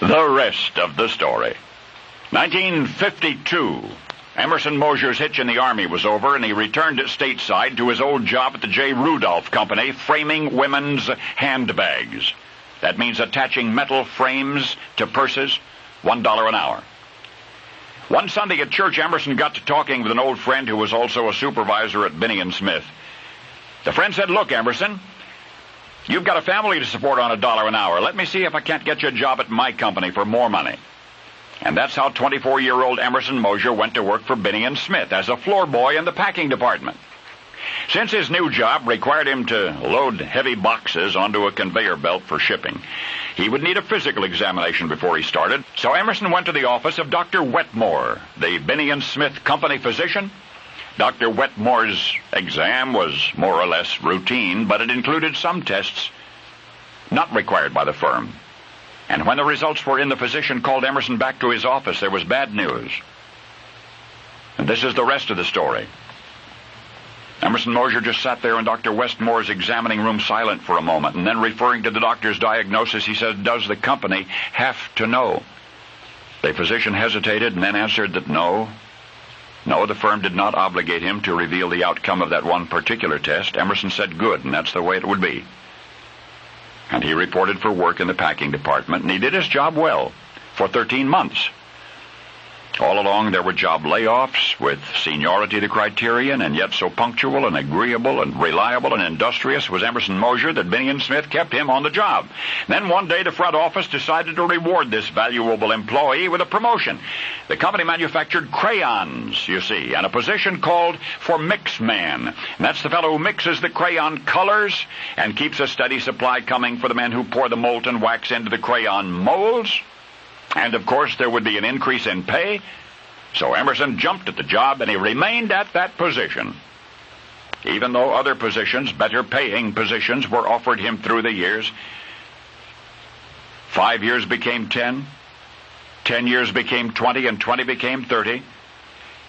The rest of the story. 1952. Emerson Mosier's hitch in the Army was over, and he returned stateside to his old job at the J. Rudolph Company, framing women's handbags. That means attaching metal frames to purses, $1 an hour. One Sunday at church, Emerson got to talking with an old friend who was also a supervisor at Binney & Smith. The friend said, "Look, Emerson, you've got a family to support on $1 an hour. Let me see if I can't get you a job at my company for more money." And that's how 24-year-old Emerson Mosier went to work for Binney & Smith as a floor boy in the packing department. Since his new job required him to load heavy boxes onto a conveyor belt for shipping, he would need a physical examination before he started. So Emerson went to the office of Dr. Wetmore, the Binney & Smith company physician. Dr. Wetmore's exam was more or less routine, but it included some tests not required by the firm. And when the results were in, the physician called Emerson back to his office. There was bad news. And this is the rest of the story. Emerson Mosier just sat there in Dr. Wetmore's examining room silent for a moment, and then referring to the doctor's diagnosis, he said, "Does the company have to know?" The physician hesitated and then answered that no, the firm did not obligate him to reveal the outcome of that one particular test. Emerson said good, and that's the way it would be. And he reported for work in the packing department, and he did his job well for 13 months. All along there were job layoffs, with seniority the criterion, and yet so punctual and agreeable and reliable and industrious was Emerson Mosier that Binney & Smith kept him on the job. Then one day the front office decided to reward this valuable employee with a promotion. The company manufactured crayons, you see, and a position called for mix man. And that's the fellow who mixes the crayon colors and keeps a steady supply coming for the men who pour the molten wax into the crayon molds. And, of course, there would be an increase in pay. So Emerson jumped at the job, and he remained at that position, even though other positions, better-paying positions, were offered him through the years. 5 years became 10, 10 years became 20, and 20 became 30.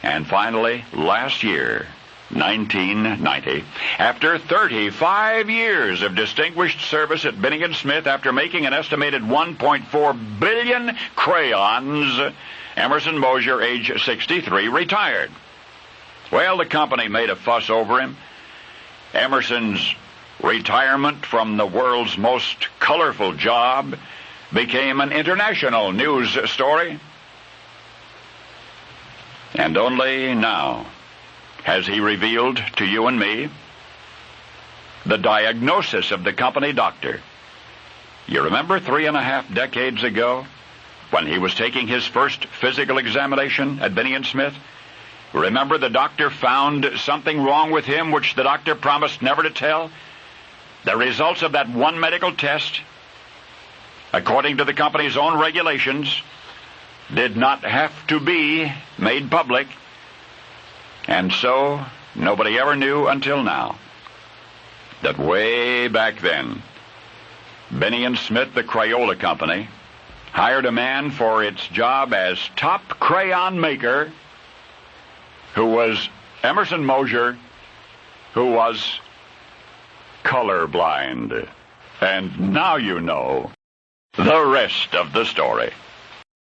And finally, last year, 1990, after 35 years of distinguished service at Binney & Smith, after making an estimated 1.4 billion crayons, Emerson Mosier, age 63, retired. Well, the company made a fuss over him. Emerson's retirement from the world's most colorful job became an international news story. And only now has he revealed to you and me the diagnosis of the company doctor. You remember 3.5 decades ago when he was taking his first physical examination at Binney & Smith? Remember the doctor found something wrong with him which the doctor promised never to tell? The results of that one medical test, according to the company's own regulations, did not have to be made public. And so, nobody ever knew until now that way back then, Binney & Smith, the Crayola company, hired a man for its job as top crayon maker who was Emerson Mosier, who was colorblind. And now you know the rest of the story.